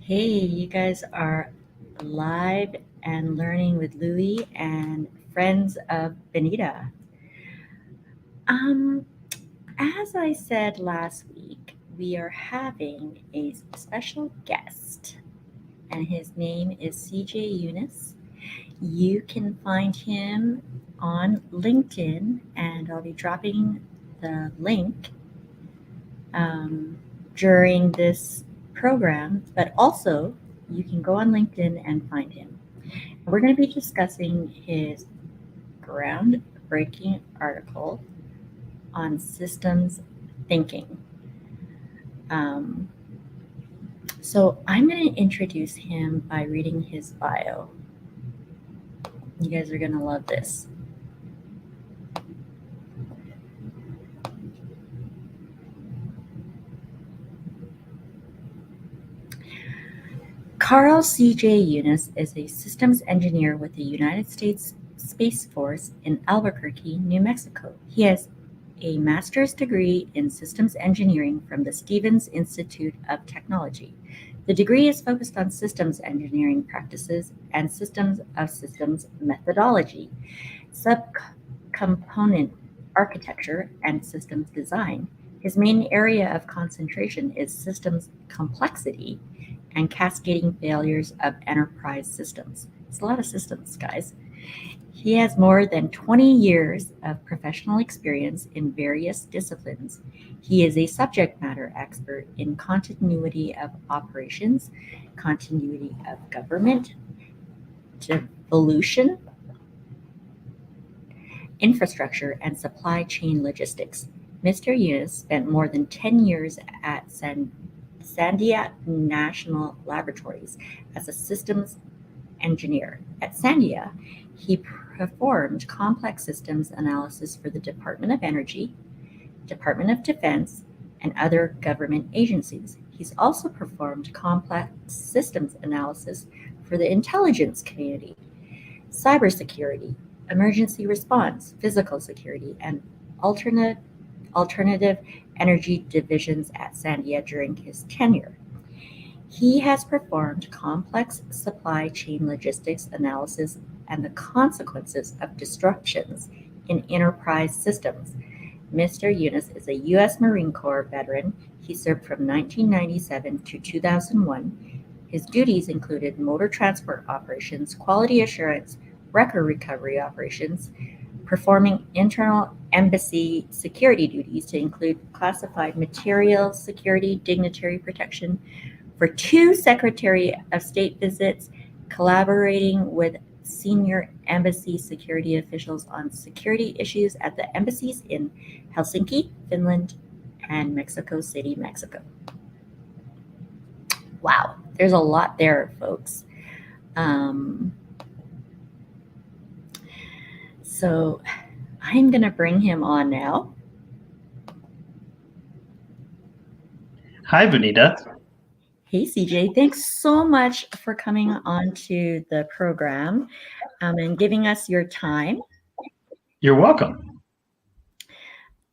Hey, you guys are live and learning with Louie and friends of Benita. Um, as I said last week, we are having a special guest, and his name is CJ Unis. You can find him on LinkedIn, and I'll be dropping the link um, during this program, but also you can go on LinkedIn and find him. We're going to be discussing his groundbreaking article on systems thinking. Um, so I'm going to introduce him by reading his bio. You guys are going to love this. Carl C.J. Unis is a systems engineer with the United States Space Force in Albuquerque, New Mexico. He has a master's degree in systems engineering from the Stevens Institute of Technology. The degree is focused on systems engineering practices and systems of systems methodology, subcomponent architecture, and systems design. His main area of concentration is systems complexity and cascading failures of enterprise systems. It's a lot of systems, guys. He has more than 20 years of professional experience in various disciplines. He is a subject matter expert in continuity of operations, continuity of government, devolution, infrastructure, and supply chain logistics. Mr. Unis spent more than 10 years at Sandia National Laboratories as a systems engineer. At Sandia, he performed complex systems analysis for the Department of Energy, Department of Defense, and other government agencies. He's also performed complex systems analysis for the intelligence community, cybersecurity, emergency response, physical security, and alternative energy divisions at Sandia during his tenure. He has performed complex supply chain logistics analysis and the consequences of disruptions in enterprise systems. Mr. Unis is a U.S. Marine Corps veteran. He served from 1997 to 2001. His duties included motor transport operations, quality assurance, record recovery operations, performing internal embassy security duties to include classified materials security, dignitary protection, for 2 Secretary of State visits, collaborating with senior embassy security officials on security issues at the embassies in Helsinki, Finland, and Mexico City, Mexico. Wow, there's a lot there, folks. So I'm going to bring him on now. Hi, Benita. Hey, CJ, thanks so much for coming on to the program and giving us your time. You're welcome.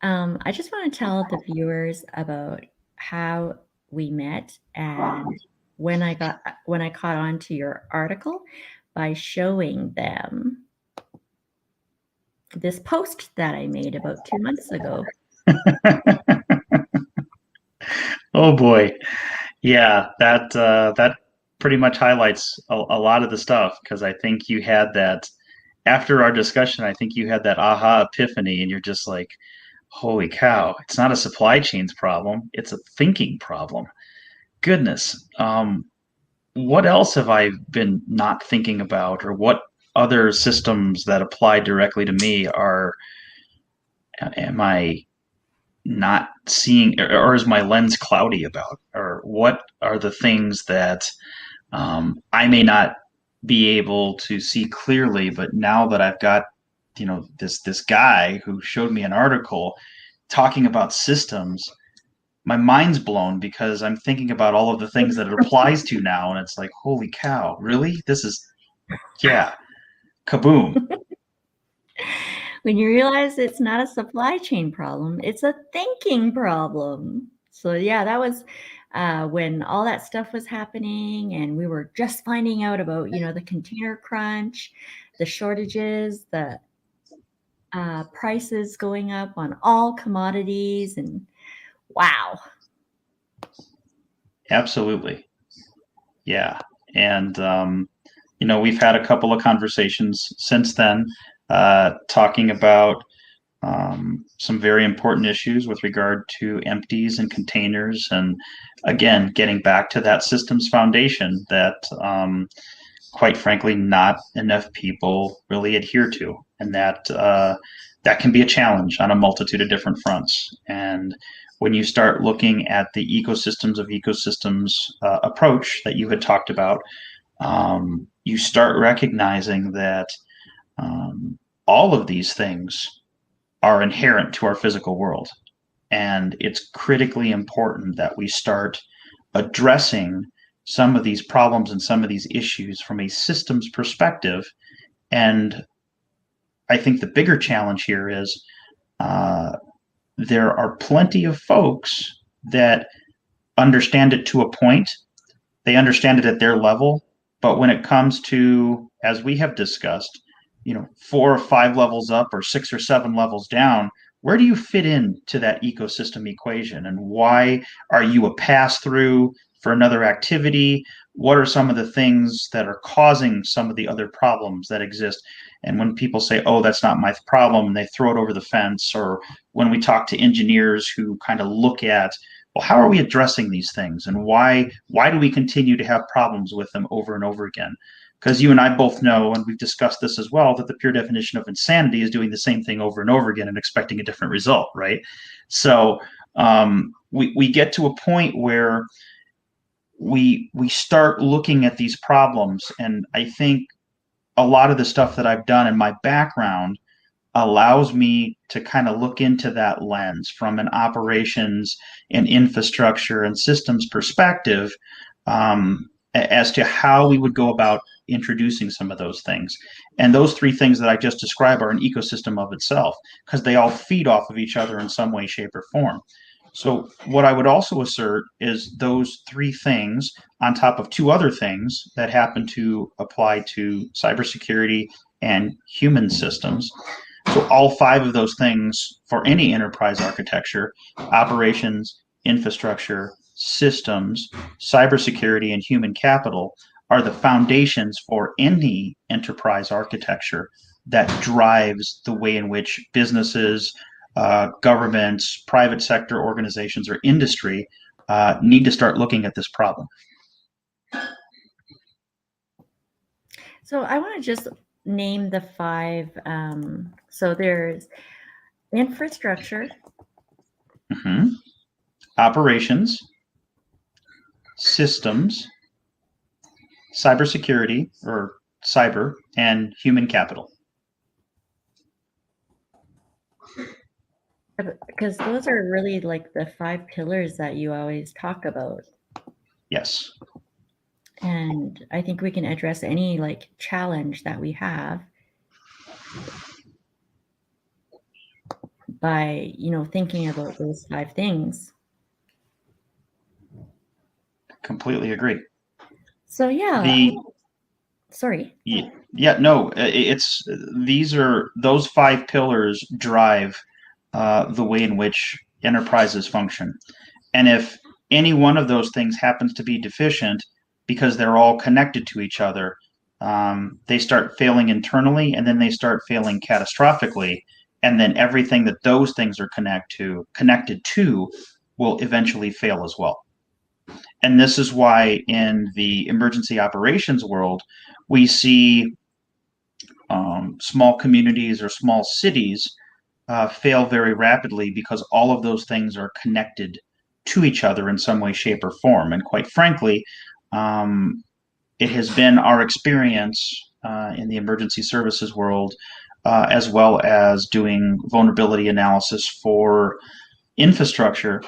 I just want to tell the viewers about how we met and when I caught on to your article by showing them this post that I made about 2 months ago. Oh boy, yeah, that pretty much highlights a lot of the stuff because I think you had that after our discussion. I think you had that aha epiphany, and you're just like, "Holy cow! It's not a supply chains problem; it's a thinking problem." Goodness, what else have I been not thinking about, or what other systems that apply directly to me am I not seeing, or is my lens cloudy about, or what are the things that I may not be able to see clearly, but now that I've got this guy who showed me an article talking about systems, my mind's blown because I'm thinking about all of the things that it applies to now, and it's like, holy cow, really? This is, yeah, kaboom. When you realize it's not a supply chain problem, it's a thinking problem. So yeah, that was when all that stuff was happening and we were just finding out about, the container crunch, the shortages, the prices going up on all commodities, and wow. Absolutely. Yeah. And, we've had a couple of conversations since then, talking about some very important issues with regard to empties and containers. And again, getting back to that systems foundation that, quite frankly, not enough people really adhere to. And that can be a challenge on a multitude of different fronts. And when you start looking at the ecosystems of ecosystems approach that you had talked about, you start recognizing that all of these things are inherent to our physical world. And it's critically important that we start addressing some of these problems and some of these issues from a systems perspective. And I think the bigger challenge here is there are plenty of folks that understand it to a point. They understand it at their level. But when it comes to, as we have discussed, 4 or 5 levels up or 6 or 7 levels down, where do you fit into that ecosystem equation? And why are you a pass through for another activity? What are some of the things that are causing some of the other problems that exist? And when people say, oh, that's not my problem, and they throw it over the fence, or when we talk to engineers who kind of look at, well, how are we addressing these things, and why do we continue to have problems with them over and over again? Because you and I both know, and we've discussed this as well, that the pure definition of insanity is doing the same thing over and over again and expecting a different result, right? So we get to a point where we start looking at these problems, and I think a lot of the stuff that I've done in my background allows me to kind of look into that lens from an operations and infrastructure and systems perspective, as to how we would go about introducing some of those things. And those three things that I just described are an ecosystem of itself because they all feed off of each other in some way, shape, or form. So what I would also assert is those three things on top of two other things that happen to apply to cybersecurity and human systems. So all five of those things for any enterprise architecture, operations, infrastructure, systems, cybersecurity, and human capital are the foundations for any enterprise architecture that drives the way in which businesses, governments, private sector organizations, or industry need to start looking at this problem. So I want to just name the five. So there's infrastructure, operations, systems, cybersecurity or cyber, and human capital. Because those are really like the five pillars that you always talk about. Yes. And I think we can address any like challenge that we have by, thinking about those five things. Completely agree. So sorry. Yeah, no, it's those five pillars drive the way in which enterprises function. And if any one of those things happens to be deficient because they're all connected to each other, they start failing internally and then they start failing catastrophically. And then everything that those things are connected to will eventually fail as well. And this is why in the emergency operations world, we see small communities or small cities fail very rapidly because all of those things are connected to each other in some way, shape, or form. And quite frankly, it has been our experience in the emergency services world, as well as doing vulnerability analysis for infrastructure,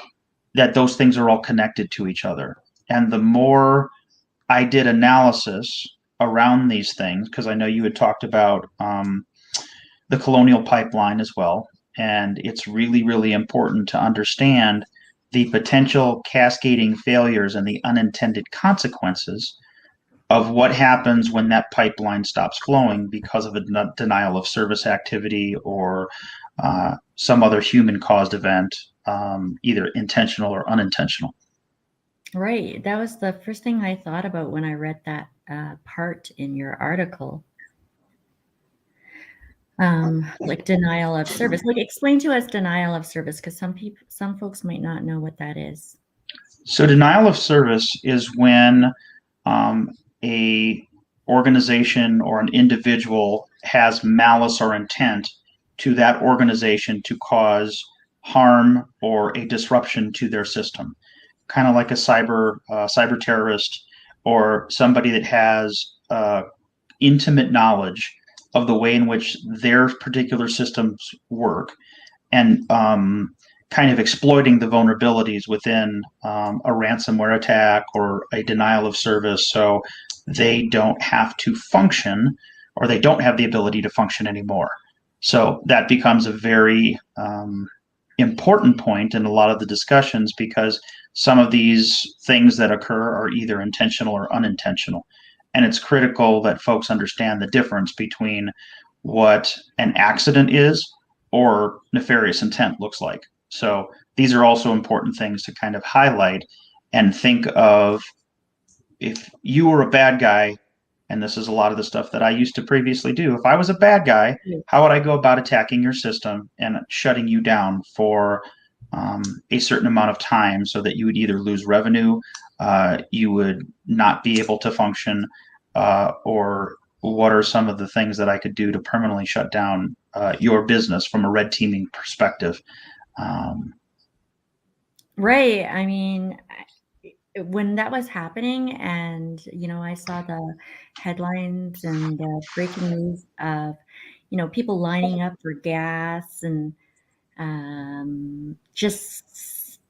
that those things are all connected to each other. And the more I did analysis around these things, because I know you had talked about the colonial pipeline as well, and it's really, really important to understand the potential cascading failures and the unintended consequences of what happens when that pipeline stops flowing because of a denial of service activity or some other human-caused event, either intentional or unintentional. Right. That was the first thing I thought about when I read that part in your article. Like denial of service. Like, explain to us denial of service, because some folks might not know what that is. So denial of service is when a organization or an individual has malice or intent to that organization to cause harm or a disruption to their system, kind of like a cyber terrorist or somebody that has intimate knowledge of the way in which their particular systems work, and kind of exploiting the vulnerabilities within a ransomware attack or a denial of service, so they don't have to function, or they don't have the ability to function anymore. So that becomes a very important point in a lot of the discussions, because some of these things that occur are either intentional or unintentional. And it's critical that folks understand the difference between what an accident is or nefarious intent looks like. So these are also important things to kind of highlight and think of. If you were a bad guy, and this is a lot of the stuff that I used to previously do, if I was a bad guy, how would I go about attacking your system and shutting you down for a certain amount of time so that you would either lose revenue, you would not be able to function, or what are some of the things that I could do to permanently shut down your business from a red teaming perspective? Right. I mean, when that was happening, and I saw the headlines and the breaking news of people lining up for gas, and just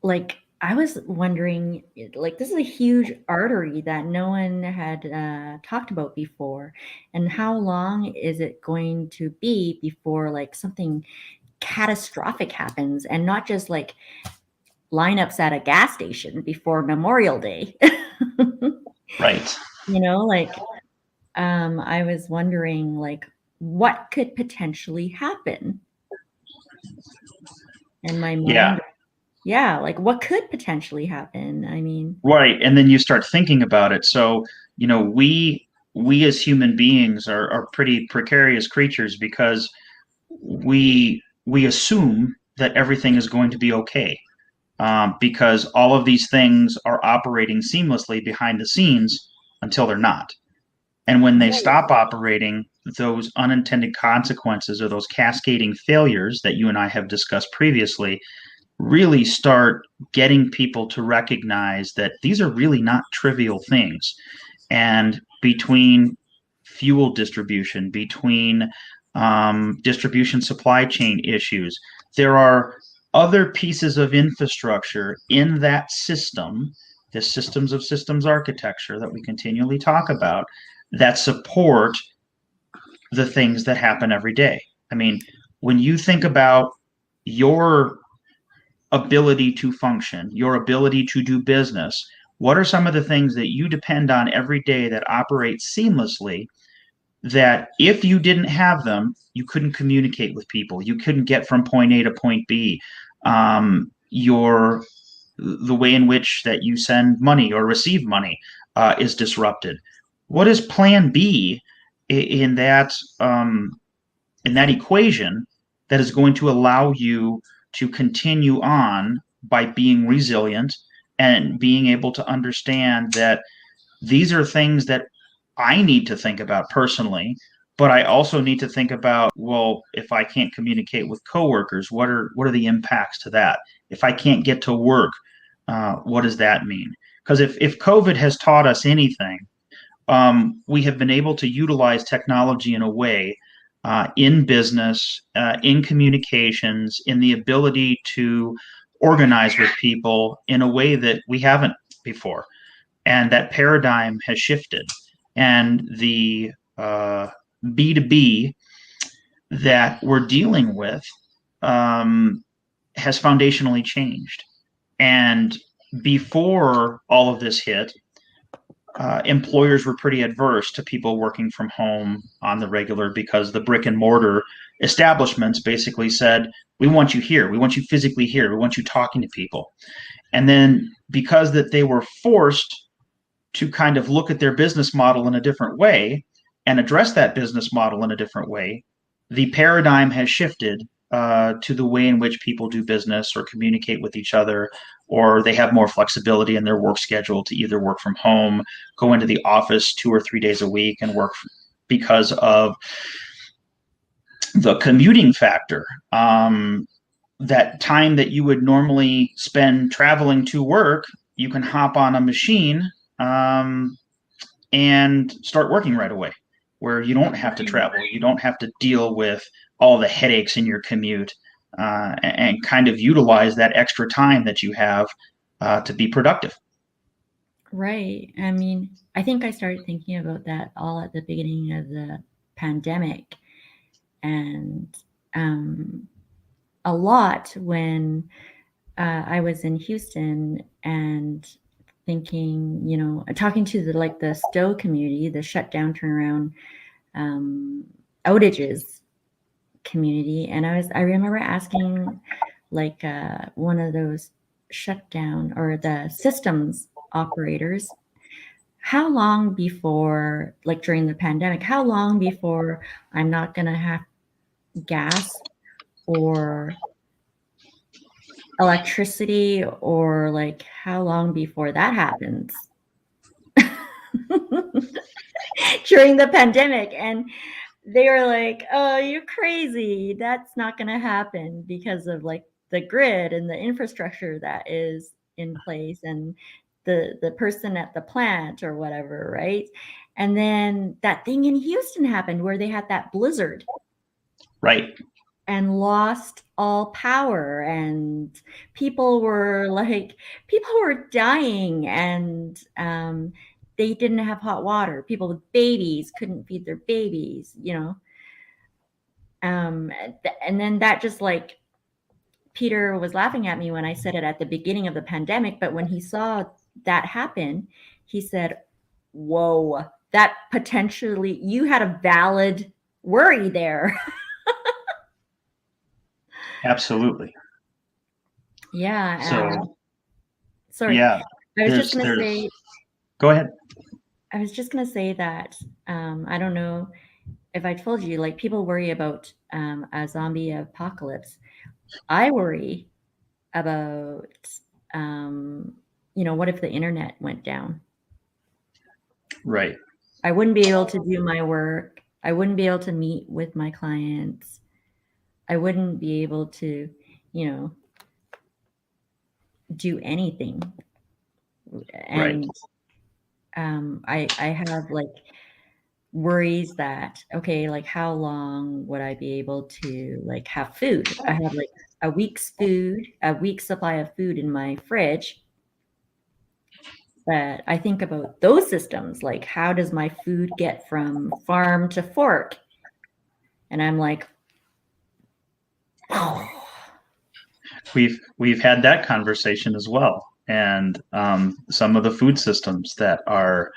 like, I was wondering, like, this is a huge artery that no one had talked about before, and how long is it going to be before like something catastrophic happens, and not just like lineups at a gas station before Memorial Day. Right. Like, I was wondering, like, what could potentially happen in my mind. Yeah. Yeah, like, what could potentially happen? I mean, Right. And then you start thinking about it. So, we as human beings are pretty precarious creatures, because we assume that everything is going to be okay, because all of these things are operating seamlessly behind the scenes until they're not. And when they stop operating, those unintended consequences or those cascading failures that you and I have discussed previously really start getting people to recognize that these are really not trivial things. And between fuel distribution, between distribution supply chain issues, there are other pieces of infrastructure in that system, the systems of systems architecture that we continually talk about, that support the things that happen every day. I mean, when you think about your ability to function, your ability to do business, what are some of the things that you depend on every day that operate seamlessly, that if you didn't have them, you couldn't communicate with people, you couldn't get from point A to point B, the way in which that you send money or receive money is disrupted. What is plan B in that equation that is going to allow you to continue on by being resilient and being able to understand that these are things that I need to think about personally, but I also need to think about, well, if I can't communicate with coworkers, what are the impacts to that? If I can't get to work, what does that mean? Because if COVID has taught us anything, we have been able to utilize technology in a way, in business, in communications, in the ability to organize with people in a way that we haven't before. And that paradigm has shifted. And the B2B that we're dealing with has foundationally changed. And before all of this hit, employers were pretty adverse to people working from home on the regular because the brick and mortar establishments basically said, we want you here. We want you physically here. We want you talking to people. And then because that they were forced to kind of look at their business model in a different way and address that business model in a different way, the paradigm has shifted to the way in which people do business or communicate with each other, or they have more flexibility in their work schedule to either work from home, go into the office 2 or 3 days a week and work because of the commuting factor. That time that you would normally spend traveling to work, you can hop on a machine and start working right away, where you don't have to travel, you don't have to deal with all the headaches in your commute, and kind of utilize that extra time that you have to be productive. Right. I mean, I think I started thinking about that all at the beginning of the pandemic, and a lot when I was in Houston and thinking, talking to the Stowe community, the shutdown turnaround outages community, and I remember asking one of those shutdown or the systems operators, how long before, like during the pandemic, how long before I'm not going to have gas or electricity, or like how long before that happens during the pandemic? And they were like, oh, you're crazy. That's not going to happen because of like the grid and the infrastructure that is in place and the person at the plant or whatever, right? And then that thing in Houston happened where they had that blizzard. Right. And lost all power, and people were dying, and they didn't have hot water. People with babies couldn't feed their babies, and then that just like, Peter was laughing at me when I said it at the beginning of the pandemic, but when he saw that happen, he said, whoa, that potentially, you had a valid worry there. Absolutely. Yeah. So, sorry. yeah, I was just going to say. Go ahead. I was just going to say that I don't know if I told you, like, people worry about a zombie apocalypse. I worry about, what if the internet went down? Right. I wouldn't be able to do my work. I wouldn't be able to meet with my clients. I wouldn't be able to, do anything. And I have like worries that, okay, like how long would I be able to like have food? I have like a week's supply of food in my fridge. But I think about those systems, like how does my food get from farm to fork? And I'm like, oh. We've had that conversation as well, and some of the food systems that are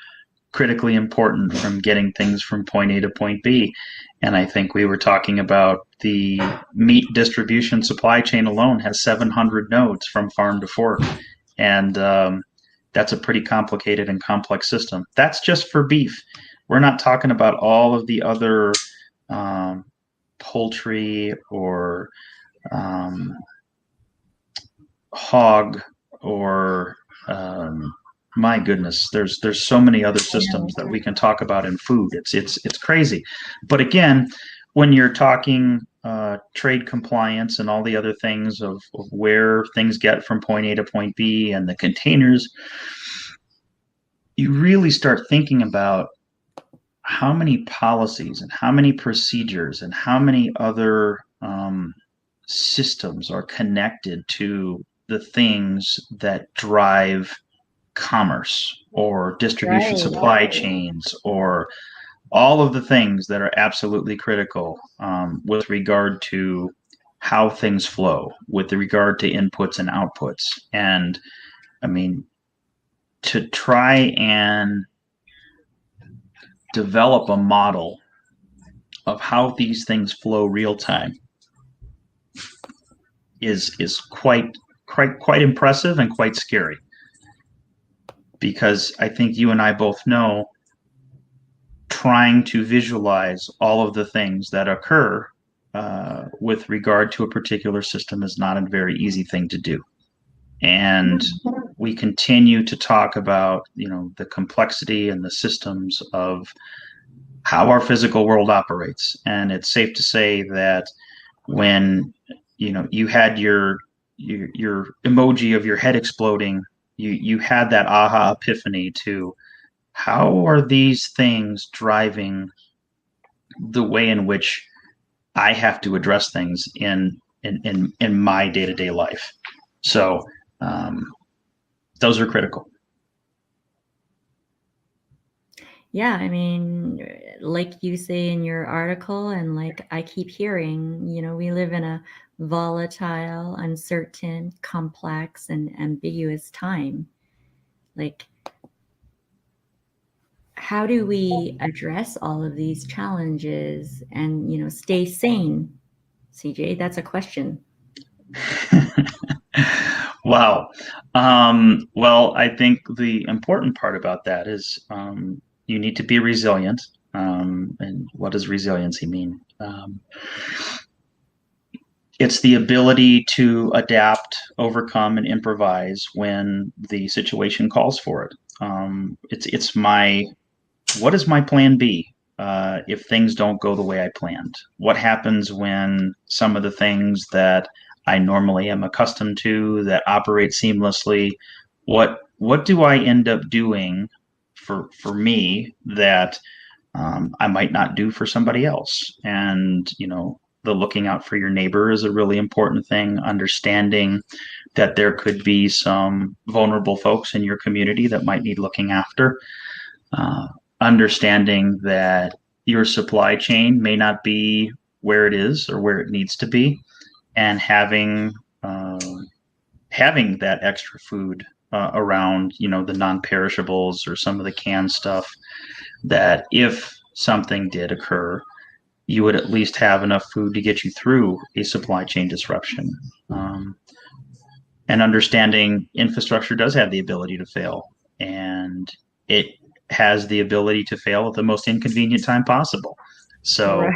critically important from getting things from point A to point B. And I think we were talking about the meat distribution supply chain alone has 700 nodes from farm to fork, and that's a pretty complicated and complex system. That's just for beef. We're not talking about all of the other poultry or hog or my goodness, there's so many other systems that we can talk about in food. It's crazy. But again, when you're talking trade compliance and all the other things of where things get from point A to point B and the containers, you really start thinking about how many policies and how many procedures and how many other systems are connected to the things that drive commerce or distribution supply chains, or all of the things that are absolutely critical with regard to how things flow with regard to inputs and outputs. And I mean, to try and develop a model of how these things flow real time is quite impressive and quite scary, because I think you and I both know trying to visualize all of the things that occur with regard to a particular system is not a very easy thing to do. And we continue to talk about, the complexity and the systems of how our physical world operates. And it's safe to say that when you had your emoji of your head exploding, you had that aha epiphany to how are these things driving the way in which I have to address things in my day-to-day life. So those are critical. Yeah, I mean, like you say in your article, and like I keep hearing, we live in a volatile, uncertain, complex, and ambiguous time. Like, how do we address all of these challenges and, stay sane? CJ, that's a question. Wow. Well, I think the important part about that is you need to be resilient. And what does resiliency mean? It's the ability to adapt, overcome, and improvise when the situation calls for it. What is my plan B if things don't go the way I planned? What happens when some of the things that I normally am accustomed to that operate seamlessly, what do I end up doing for me that I might not do for somebody else? And the looking out for your neighbor is a really important thing. Understanding that there could be some vulnerable folks in your community that might need looking after. Understanding that your supply chain may not be where it is or where it needs to be, and having that extra food around, the non-perishables or some of the canned stuff, that if something did occur, you would at least have enough food to get you through a supply chain disruption. And understanding infrastructure does have the ability to fail, and it has the ability to fail at the most inconvenient time possible. So,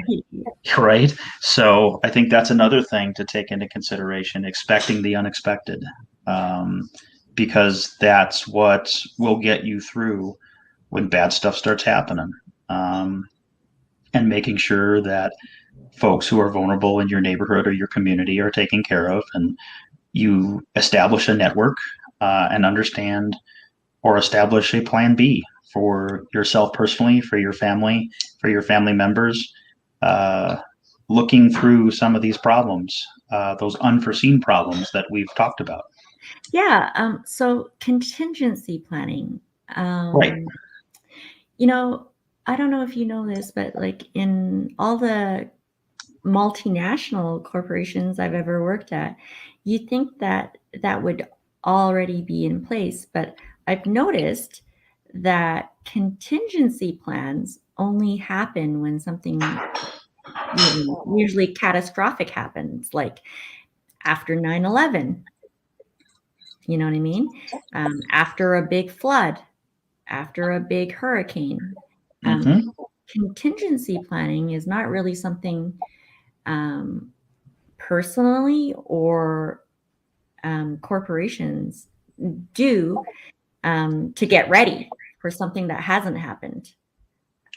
right. So I think that's another thing to take into consideration, expecting the unexpected, because that's what will get you through when bad stuff starts happening. And making sure that folks who are vulnerable in your neighborhood or your community are taken care of, and you establish a network and understand or establish a plan B for yourself personally, for your family members, looking through some of these problems, those unforeseen problems that we've talked about. Yeah. So contingency planning. Right. I don't know if you know this, but like in all the multinational corporations I've ever worked at, you think that would already be in place. But I've noticed that contingency plans only happen when something usually catastrophic happens, like after 9/11. You know what I mean? After a big flood, after a big hurricane. Contingency planning is not really something personally or corporations do to get ready for something that hasn't happened.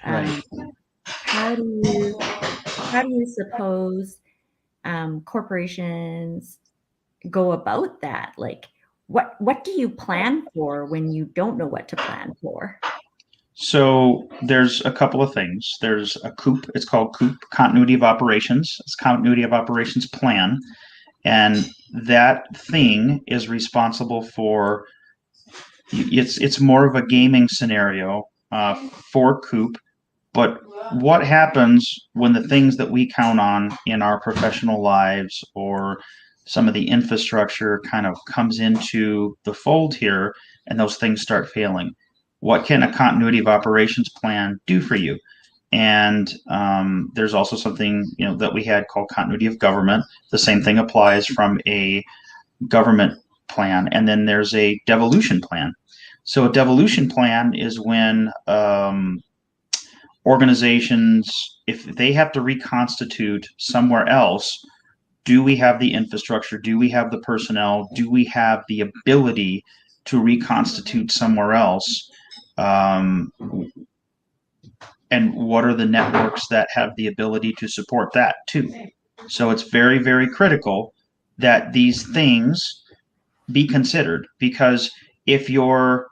Right. How do you suppose corporations go about that? Like, what do you plan for when you don't know what to plan for? So there's a couple of things. There's a COOP. It's called COOP, Continuity of Operations. It's Continuity of Operations Plan. And that thing is responsible for, it's more of a gaming scenario for COOP But what happens when the things that we count on in our professional lives or some of the infrastructure kind of comes into the fold here and those things start failing? What can a continuity of operations plan do for you? And there's also something that we had called continuity of government. The same thing applies from a government plan, and then there's a devolution plan. So a devolution plan is when organizations, if they have to reconstitute somewhere else, do we have the infrastructure? Do we have the personnel? Do we have the ability to reconstitute somewhere else? Um, and what are the networks that have the ability to support that too? So it's very, very critical that these things be considered, because if you're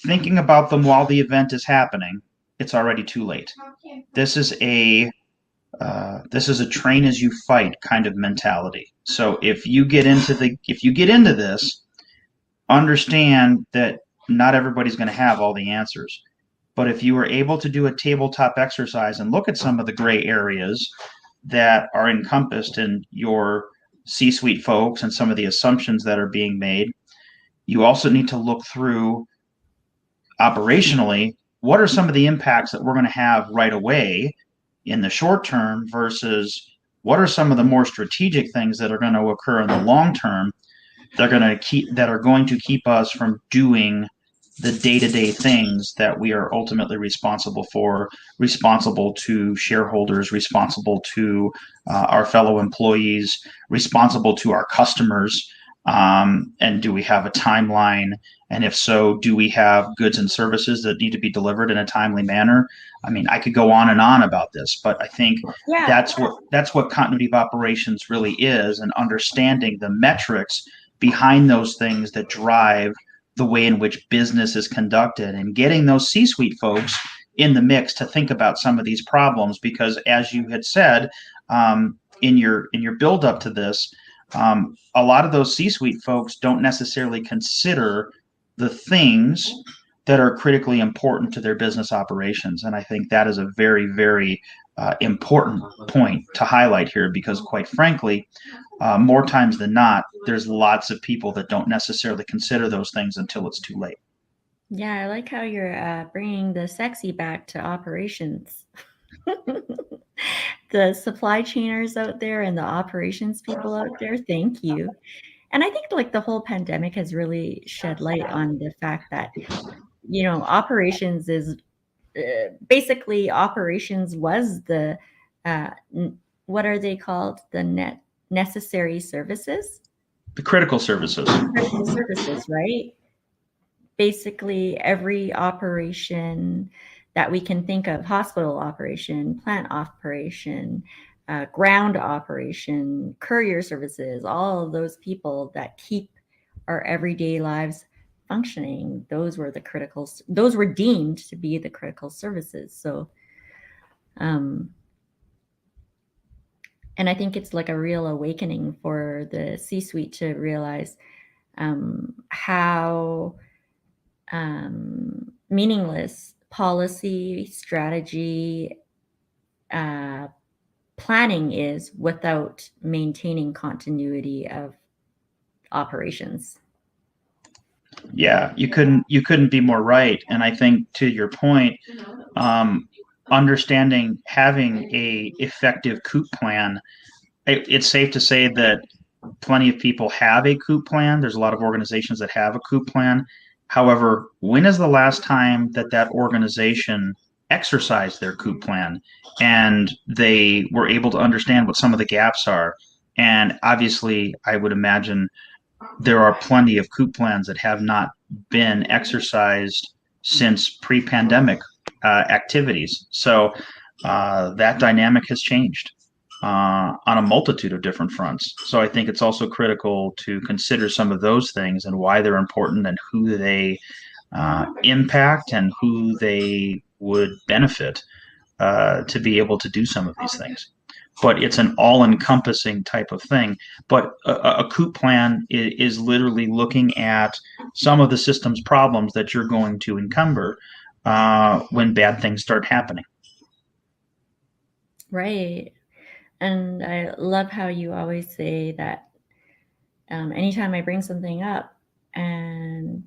thinking about them while the event is happening, it's already too late. This is a train as you fight kind of mentality. So if you get into this, understand that not everybody's going to have all the answers. But if you were able to do a tabletop exercise and look at some of the gray areas that are encompassed in your C-suite folks and some of the assumptions that are being made, you also need to look through operationally, what are some of the impacts that we're going to have right away in the short term versus what are some of the more strategic things that are going to occur in the long term that are going to keep us from doing the day-to-day things that we are ultimately responsible for, responsible to shareholders, responsible to our fellow employees, responsible to our customers. And do we have a timeline? And if so, do we have goods and services that need to be delivered in a timely manner? I mean, I could go on and on about this, but I think that's what continuity of operations really is, and understanding the metrics behind those things that drive the way in which business is conducted, and getting those C-suite folks in the mix to think about some of these problems. Because as you had said in your build up to this, a lot of those C-suite folks don't necessarily consider the things that are critically important to their business operations. And I think that is a very, very important point to highlight here, because quite frankly, more times than not, there's lots of people that don't necessarily consider those things until it's too late. Yeah, I like how you're bringing the sexy back to operations. The supply chainers out there and the operations people out there, thank you. And I think like the whole pandemic has really shed light on the fact that, operations is basically operations was the, what are they called? The necessary services? The critical services. Critical services, right? Basically every operation that we can think of, hospital operation, plant operation, ground operation, courier services, all of those people that keep our everyday lives functioning, those were deemed to be the critical services. So, and I think it's like a real awakening for the C-suite to realize how meaningless policy, strategy, planning is without maintaining continuity of operations. Yeah, you couldn't be more right. And I think to your point, understanding having a effective COOP plan, it's safe to say that plenty of people have a COOP plan. There's a lot of organizations that have a COOP plan. However, when is the last time that organization exercised their COOP plan and they were able to understand what some of the gaps are? And obviously, I would imagine there are plenty of COOP plans that have not been exercised since pre-pandemic activities. So that dynamic has changed on a multitude of different fronts. So I think it's also critical to consider some of those things and why they're important and who they impact and who they would benefit to be able to do some of these things. But it's an all-encompassing type of thing. But a COOP plan is literally looking at some of the systems problems that you're going to encumber when bad things start happening. Right. And I love how you always say that anytime I bring something up and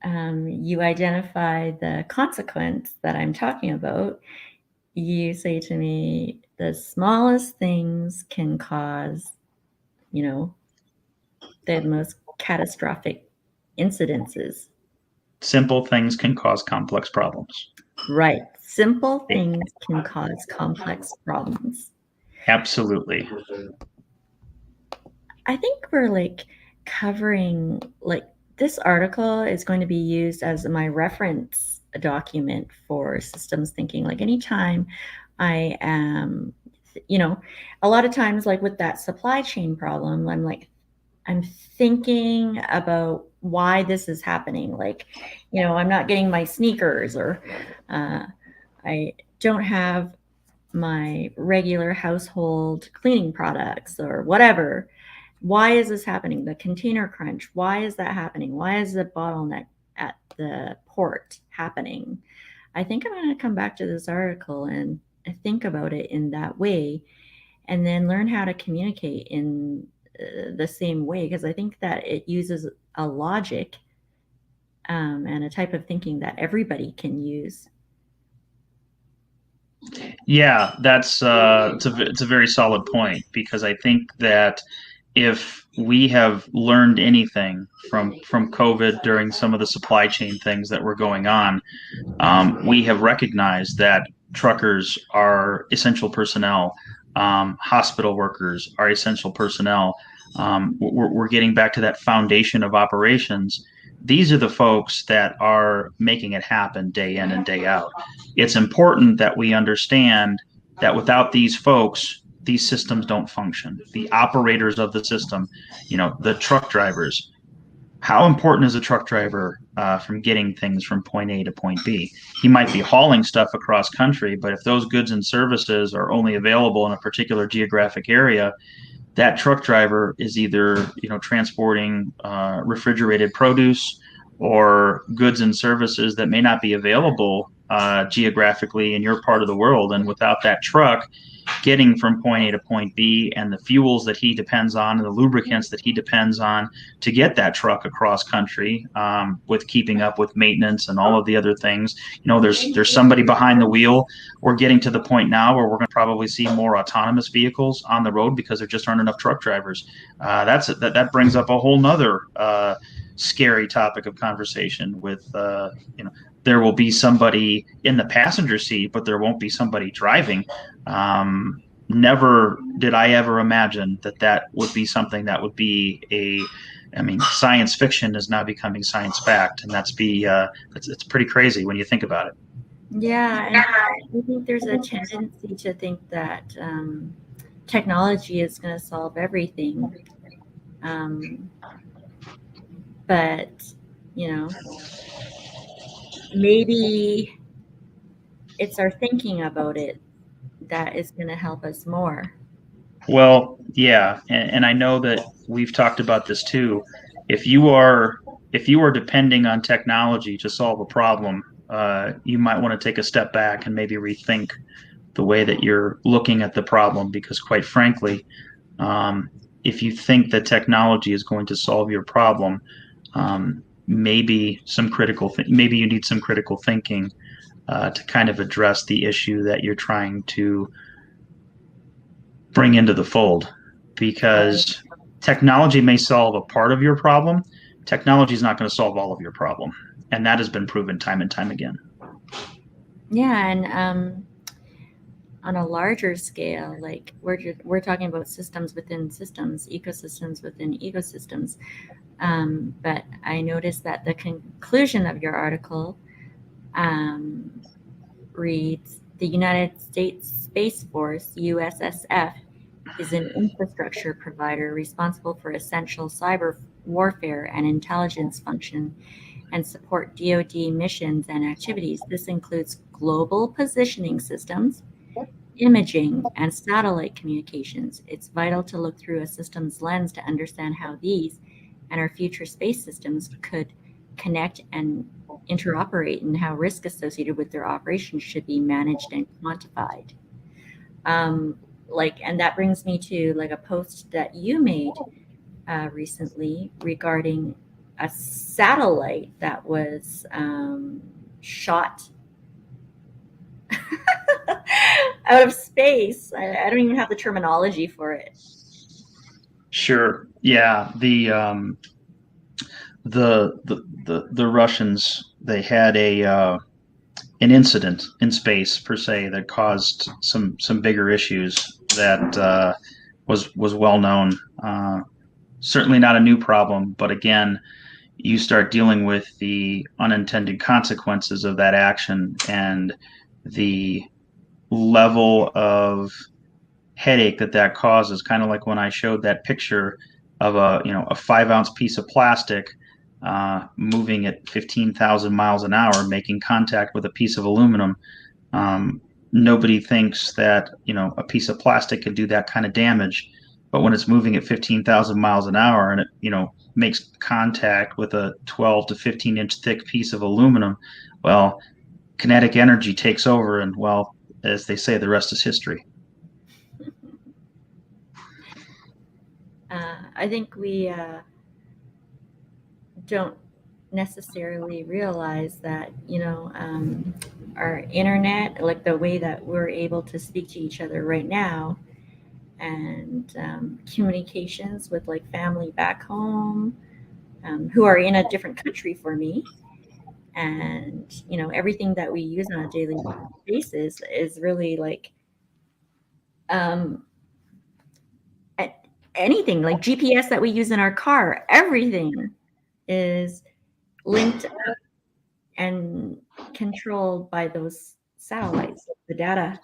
you identify the consequence that I'm talking about, you say to me, the smallest things can cause, you know, the most catastrophic incidences. Simple things can cause complex problems. Right. Simple things can cause complex problems. Absolutely. I think we're like covering like this article is going to be used as my reference document for systems thinking. Like anytime I am, a lot of times like with that supply chain problem, I'm thinking about why this is happening. Like, I'm not getting my sneakers, or uh, I don't have my regular household cleaning products, or whatever. Why is this happening? The container crunch, why is that happening? Why is the bottleneck at the port happening? I think I'm going to come back to this article and think about it in that way, and then learn how to communicate in the same way, because I think that it uses a logic and a type of thinking that everybody can use. Yeah, that's it's a very solid point because I think that if we have learned anything from COVID during some of the supply chain things that were going on, we have recognized that truckers are essential personnel. Hospital workers are essential personnel. We're getting back to that foundation of operations. These are the folks that are making it happen day in and day out. It's important that we understand that without these folks, these systems don't function. The operators of the system, the truck drivers, how important is a truck driver from getting things from point A to point B? He might be hauling stuff across country, but if those goods and services are only available in a particular geographic area, that truck driver is either transporting refrigerated produce or goods and services that may not be available geographically in your part of the world. And without that truck getting from point A to point B, and the fuels that he depends on and the lubricants that he depends on to get that truck across country, with keeping up with maintenance and all of the other things, there's somebody behind the wheel. We're getting to the point now where we're going to probably see more autonomous vehicles on the road because there just aren't enough truck drivers. That brings up a whole nother scary topic of conversation with there will be somebody in the passenger seat, but there won't be somebody driving. Never did I ever imagine that would be something that would be science fiction is now becoming science fact, and it's pretty crazy when you think about it. Yeah, and I think there's a tendency to think that technology is going to solve everything. Um, but, you know, maybe it's our thinking about it that is going to help us more. Well, yeah, and I know that we've talked about this too. If you are if you are depending on technology to solve a problem, you might want to take a step back and maybe rethink the way that you're looking at the problem. Because, quite frankly, if you think that technology is going to solve your problem, maybe you need some critical thinking to kind of address the issue that you're trying to bring into the fold, Right. because technology may solve a part of your problem. Technology is not going to solve all of your problem. And that has been proven time and time again. Yeah, and on a larger scale, like we're talking about systems within systems, ecosystems within ecosystems. But I noticed that the conclusion of your article um, reads: the United States Space Force (USSF) is an infrastructure provider responsible for essential cyber warfare and intelligence function and support DoD missions and activities. This includes global positioning systems, imaging, and satellite communications. It's vital to look through a systems lens to understand how these and our future space systems could connect and interoperate, and how risk associated with their operations should be managed and quantified. And that brings me to like a post that you made recently regarding a satellite that was shot out of space. I don't even have the terminology for it. Sure. Yeah. The Russians, they had a an incident in space per se that caused some bigger issues that was well known. Certainly not a new problem, but again, you start dealing with the unintended consequences of that action and the level of headache that causes. Kind of like when I showed that picture of a 5 ounce piece of plastic moving at 15,000 miles an hour, making contact with a piece of aluminum. Nobody thinks that a piece of plastic can do that kind of damage, but when it's moving at 15,000 miles an hour and it makes contact with a 12 to 15-inch thick piece of aluminum, well, kinetic energy takes over, and well, as they say, the rest is history. I think we don't necessarily realize that our internet, like the way that we're able to speak to each other right now, and communications with like family back home, who are in a different country for me, and everything that we use on a daily basis is really like um, anything like GPS that we use in our car. Everything is linked and controlled by those satellites, the data.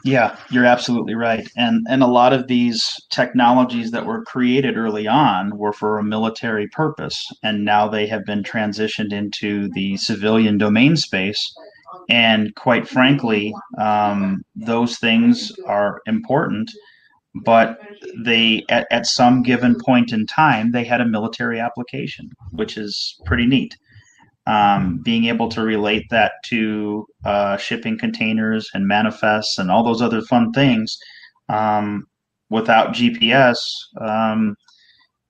Yeah, you're absolutely right. And a lot of these technologies that were created early on were for a military purpose, and now they have been transitioned into the civilian domain space. And quite frankly, those things are important, but at some given point in time, they had a military application, which is pretty neat. Being able to relate that to shipping containers and manifests and all those other fun things. Without GPS,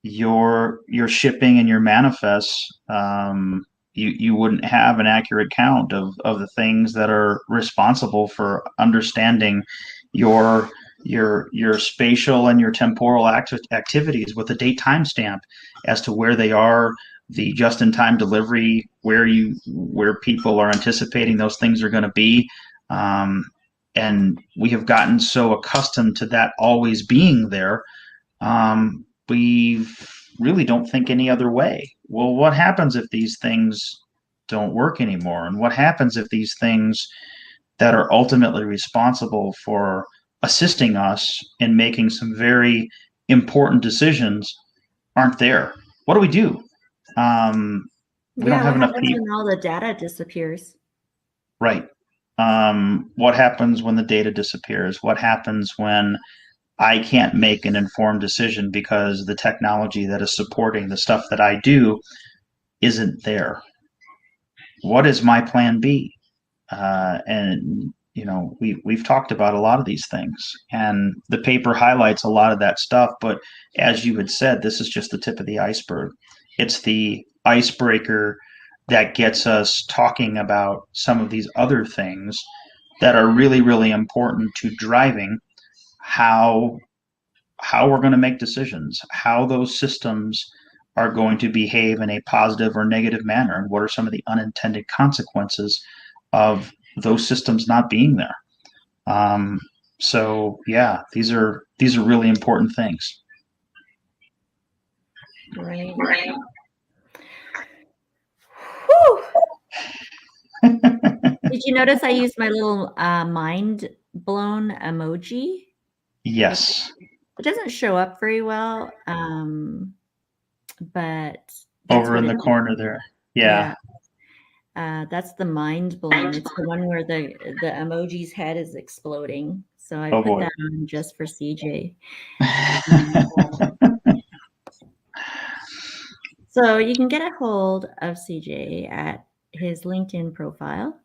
your shipping and your manifests, you wouldn't have an accurate count of the things that are responsible for understanding your spatial and your temporal activities with a date timestamp as to where they are, the just-in-time delivery, where people are anticipating those things are going to be. And we have gotten so accustomed to that always being there, we really don't think any other way. Well, what happens if these things don't work anymore? And what happens if these things that are ultimately responsible for assisting us in making some very important decisions aren't there? What do we do? We don't Yeah, have what enough happens people. when all the data disappears? Right. What happens when the data disappears? What happens when I can't make an informed decision because the technology that is supporting the stuff that I do isn't there? What is my plan B? And we've talked about a lot of these things, and the paper highlights a lot of that stuff. But as you had said, this is just the tip of the iceberg. It's the icebreaker that gets us talking about some of these other things that are really, really important to driving how we're going to make decisions, how those systems are going to behave in a positive or negative manner, and what are some of the unintended consequences of those systems not being there. So yeah, these are really important things. Right. Whew. Did you notice I used my little mind blown emoji? Yes, It doesn't show up very well, but that's over what in it the is. corner there. Yeah. Yeah, that's the mind blown. It's the one where the emoji's head is exploding. So I Oh put boy. that on just for CJ. And, so you can get a hold of CJ at his LinkedIn profile.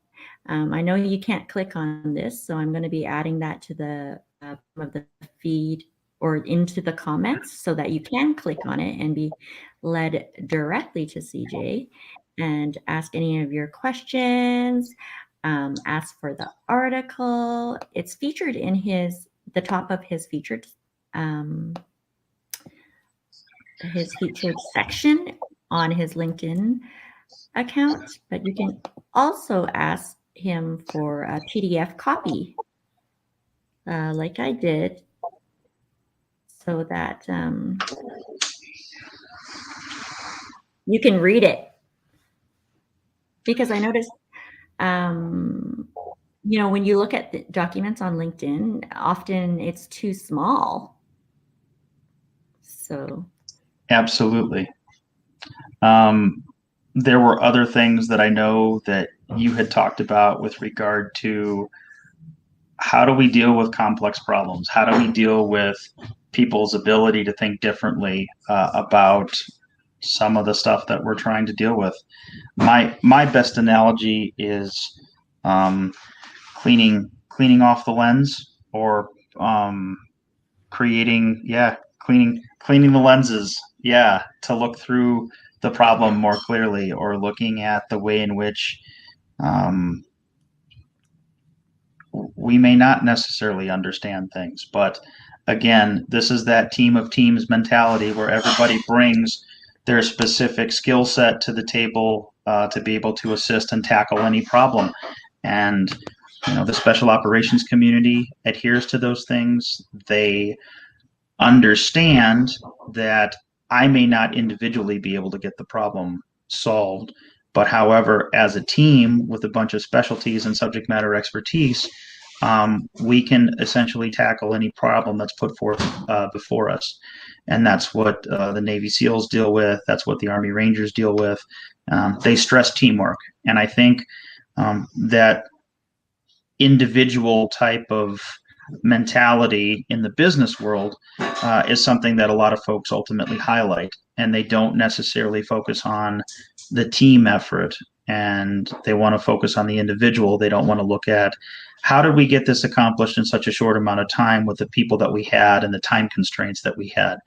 I know you can't click on this, so I'm going to be adding that to the of the feed or into the comments so that you can click on it and be led directly to CJ and ask any of your questions. Ask for the article. It's featured in the top of um, his featured section on his LinkedIn account, but you can also ask him for a PDF copy, like I did, so that you can read it. Because I noticed, when you look at the documents on LinkedIn, often it's too small. So. Absolutely. There were other things that I know that you had talked about with regard to how do we deal with complex problems? How do we deal with people's ability to think differently about some of the stuff that we're trying to deal with? My best analogy is cleaning off the lens, or cleaning the lenses, to look through the problem more clearly, or looking at the way in which um, we may not necessarily understand things. But again, this is that team of teams mentality where everybody brings their specific skill set to the table to be able to assist and tackle any problem. And the special operations community adheres to those things. They understand that I may not individually be able to get the problem solved, but however, as a team with a bunch of specialties and subject matter expertise, we can essentially tackle any problem that's put forth before us. And that's what the Navy SEALs deal with. That's what the Army Rangers deal with. They stress teamwork. And I think that individual type of mentality in the business world is something that a lot of folks ultimately highlight, and they don't necessarily focus on the team effort, and they want to focus on the individual. They don't want to look at how did we get this accomplished in such a short amount of time with the people that we had and the time constraints that we had.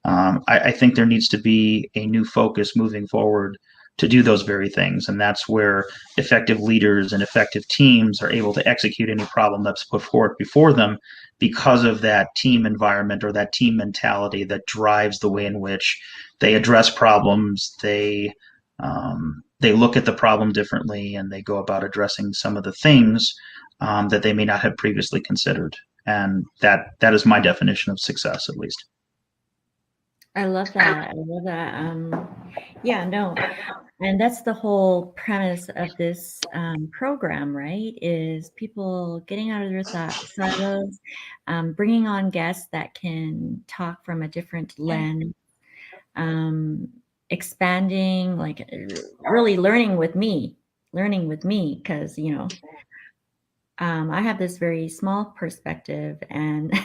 I think there needs to be a new focus moving forward to do those very things. And that's where effective leaders and effective teams are able to execute any problem that's put forth before them, because of that team environment or that team mentality that drives the way in which they address problems. They look at the problem differently, and they go about addressing some of the things that they may not have previously considered. And that is my definition of success, at least. I love that. Yeah, no. And that's the whole premise of this program, right? Is people getting out of their silos, bringing on guests that can talk from a different lens, expanding, like really learning with me, because, I have this very small perspective, and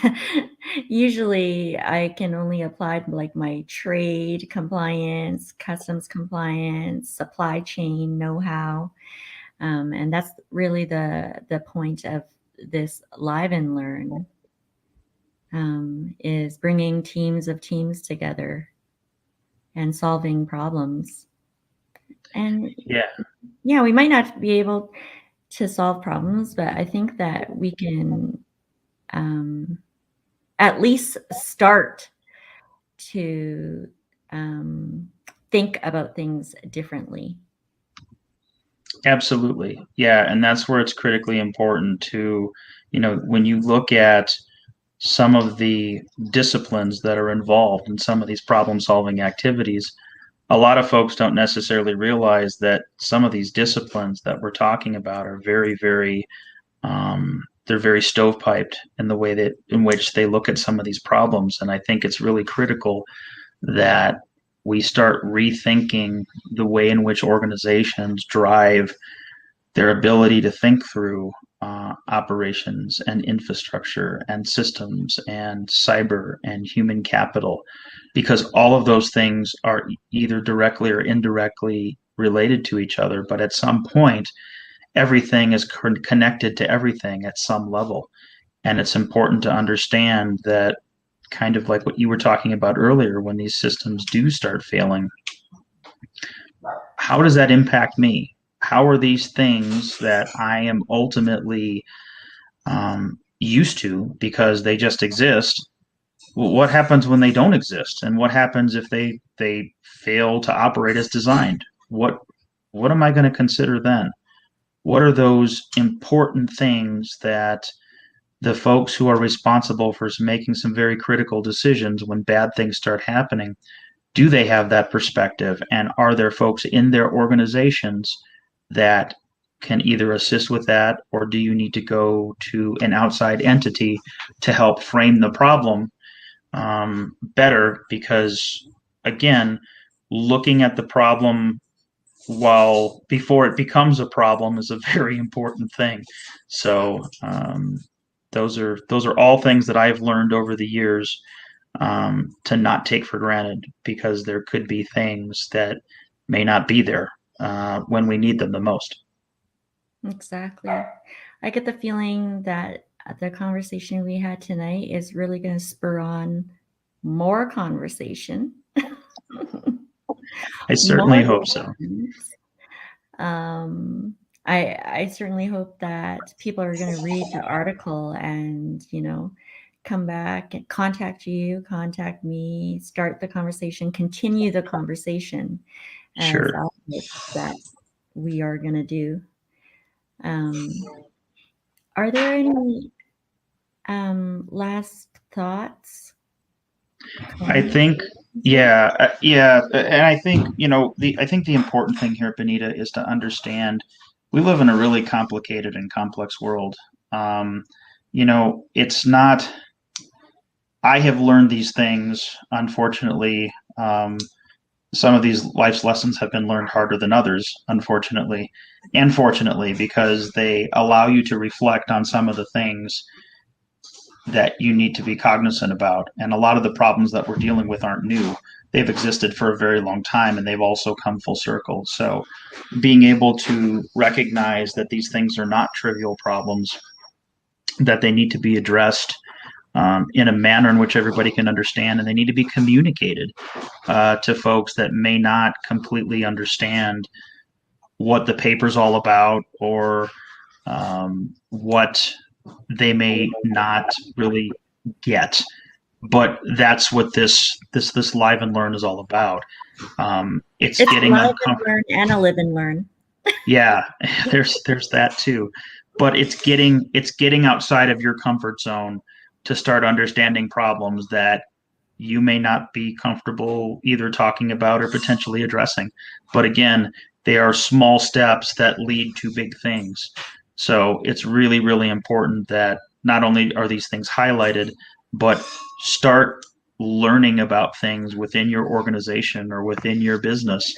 usually I can only apply like my trade compliance, customs compliance, supply chain know-how, and that's really the point of this Live and Learn, is bringing teams of teams together and solving problems. And yeah, we might not be able to solve problems, but I think that we can at least start to think about things differently. Absolutely. Yeah. And that's where it's critically important to, when you look at some of the disciplines that are involved in some of these problem solving activities, a lot of folks don't necessarily realize that some of these disciplines that we're talking about are very, very, they're very stovepiped in the way in which they look at some of these problems. And I think it's really critical that we start rethinking the way in which organizations drive their ability to think through operations and infrastructure and systems and cyber and human capital, because all of those things are either directly or indirectly related to each other. But at some point, everything is connected to everything at some level. And it's important to understand that, kind of like what you were talking about earlier, when these systems do start failing, how does that impact me? How are these things that I am ultimately used to because they just exist? What happens when they don't exist, and what happens if they fail to operate as designed? What am I going to consider then? What are those important things that the folks who are responsible for making some very critical decisions when bad things start happening, do they have that perspective? And are there folks in their organizations that can either assist with that, or do you need to go to an outside entity to help frame the problem better? Because again, looking at the problem while before it becomes a problem is a very important thing. So those are all things that I've learned over the years, to not take for granted, because there could be things that may not be there when we need them the most. Exactly. I get the feeling that the conversation we had tonight is really going to spur on more conversation. I certainly More hope so. discussions. I certainly hope that people are going to read the article and, come back and contact you, contact me, start the conversation, continue the conversation, as Sure. I hope that we are going to do. Are there any last thoughts? I Comments? think, yeah, and I think I think the important thing here, Benita, is to understand we live in a really complicated and complex world. It's not. I have learned these things. Unfortunately, some of these life's lessons have been learned harder than others. Unfortunately, and fortunately, because they allow you to reflect on some of the things that you need to be cognizant about. And a lot of the problems that we're dealing with aren't new. They've existed for a very long time, and they've also come full circle. So being able to recognize that these things are not trivial problems, that they need to be addressed in a manner in which everybody can understand, and they need to be communicated to folks that may not completely understand what the paper's all about, or what they may not really get. But that's what this live and learn is all about. It's getting live and uncomfortable. learn and a live and learn. Yeah, there's that too. But it's getting outside of your comfort zone to start understanding problems that you may not be comfortable either talking about or potentially addressing. But again, they are small steps that lead to big things. So it's really, really important that not only are these things highlighted, but start learning about things within your organization or within your business,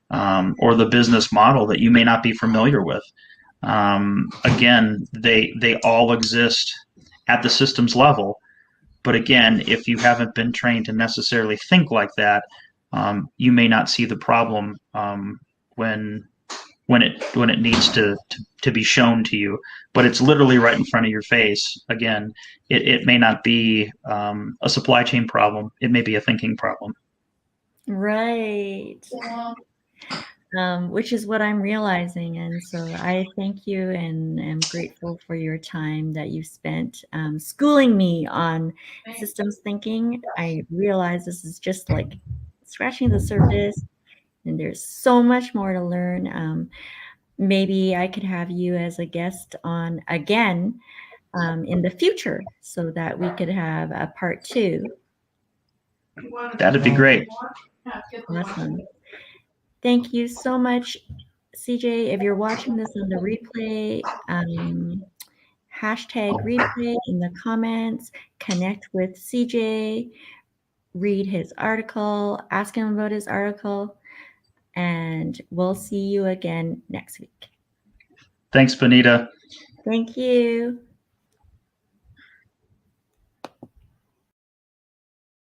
or the business model that you may not be familiar with. Again, they all exist at the systems level, but again, if you haven't been trained to necessarily think like that, you may not see the problem when it needs to be shown to you. But it's literally right in front of your face. Again, it may not be a supply chain problem. It may be a thinking problem. Right. Which is what I'm realizing. And so I thank you and am grateful for your time that you spent schooling me on systems thinking. I realize this is just like scratching the surface, and there's so much more to learn. Maybe I could have you as a guest on again in the future so that we could have a part 2. That'd be great. Awesome. Thank you so much, CJ. If you're watching this on the replay, hashtag replay in the comments, connect with CJ, read his article, ask him about his article, and we'll see you again next week. Thanks, Benita. Thank you.